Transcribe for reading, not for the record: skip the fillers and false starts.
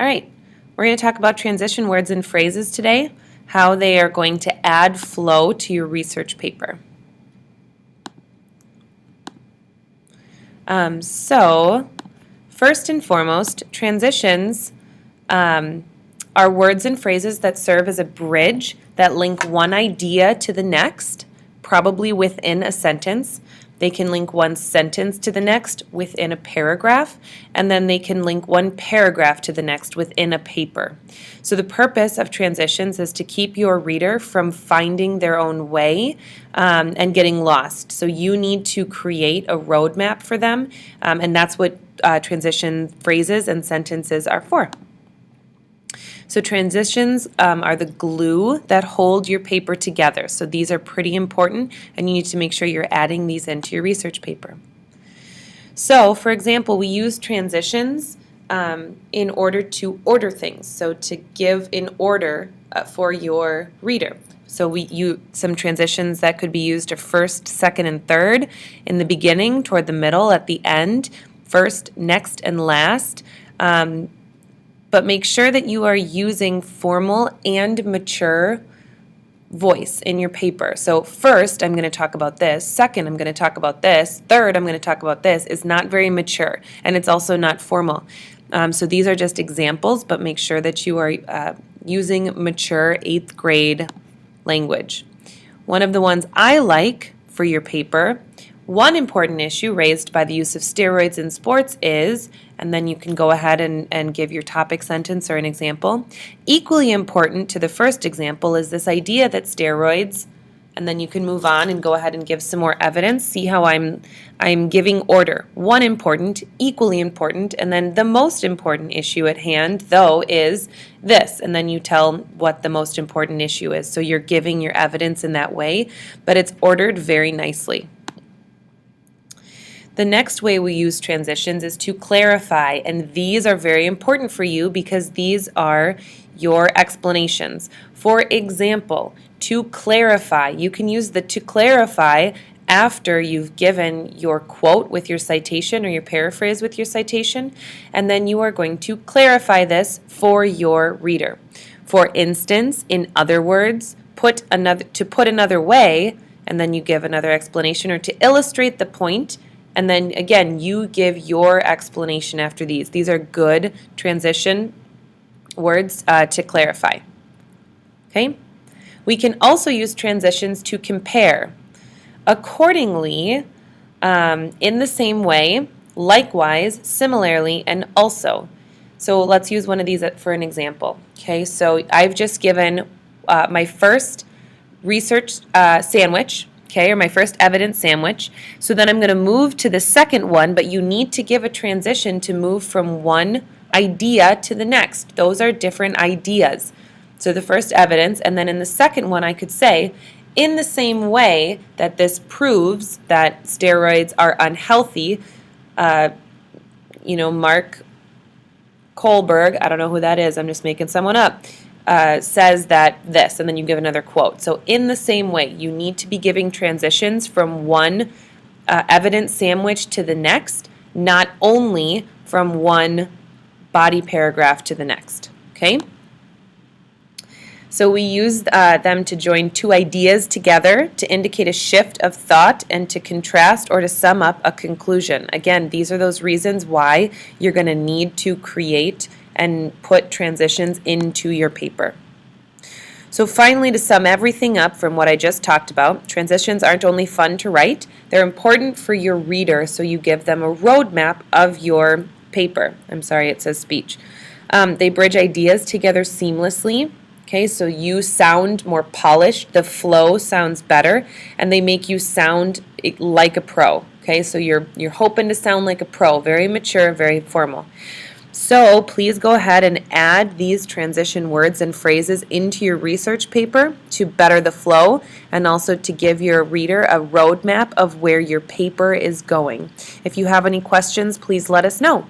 All right, we're going to talk about transition words and phrases today, how they are going to add flow to your research paper. So, first and foremost, transitions are words and phrases that serve as a bridge that link one idea to the next, probably within a sentence. They can link one sentence to the next within a paragraph, and then they can link one paragraph to the next within a paper. So the purpose of transitions is to keep your reader from finding their own way and getting lost. So you need to create a roadmap for them, and that's what transition phrases and sentences are for. So transitions are the glue that hold your paper together. So these are pretty important, and you need to make sure you're adding these into your research paper. So, for example, we use transitions in order to order things, so to give in order for your reader. So some transitions that could be used are first, second, and third, in the beginning, toward the middle, at the end, first, next, and last. But make sure that you are using formal and mature voice in your paper. So first, I'm going to talk about this. Second, I'm going to talk about this. Third, I'm going to talk about this is not very mature, and it's also not formal. So these are just examples, but make sure that you are using mature 8th grade language. One of the ones I like for your paper, one important issue raised by the use of steroids in sports is, and then you can go ahead and give your topic sentence or an example. Equally important to the first example is this idea that steroids, and then you can move on and go ahead and give some more evidence. See how I'm giving order. One important, equally important, and then the most important issue at hand, though, is this. And then you tell what the most important issue is. So you're giving your evidence in that way, but it's ordered very nicely. The next way we use transitions is to clarify, and these are very important for you because these are your explanations. For example, to clarify, you can use the to clarify after you've given your quote with your citation or your paraphrase with your citation, and then you are going to clarify this for your reader. For instance, in other words, put another way, and then you give another explanation, or to illustrate the point. And then, again, you give your explanation after these. These are good transition words to clarify. Okay? We can also use transitions to compare. Accordingly, in the same way, likewise, similarly, and also. So let's use one of these for an example. Okay, so I've just given my first research sandwich, okay, or my first evidence sandwich. So then I'm going to move to the second one, but you need to give a transition to move from one idea to the next. Those are different ideas. So the first evidence, and then in the second one I could say, in the same way that this proves that steroids are unhealthy, Mark Kohlberg, I don't know who that is, I'm just making someone up, says that this, and then you give another quote. So in the same way, you need to be giving transitions from one evidence sandwich to the next, not only from one body paragraph to the next. Okay? So we use them to join two ideas together to indicate a shift of thought and to contrast or to sum up a conclusion. Again, these are those reasons why you're going to need to create and put transitions into your paper. So finally, to sum everything up from what I just talked about, transitions aren't only fun to write, they're important for your reader, so you give them a roadmap of your paper. I'm sorry, it says speech. They bridge ideas together seamlessly. Okay, so you sound more polished, the flow sounds better, and they make you sound like a pro. Okay, so you're hoping to sound like a pro, very mature, very formal. So please go ahead and add these transition words and phrases into your research paper to better the flow and also to give your reader a roadmap of where your paper is going. If you have any questions, please let us know.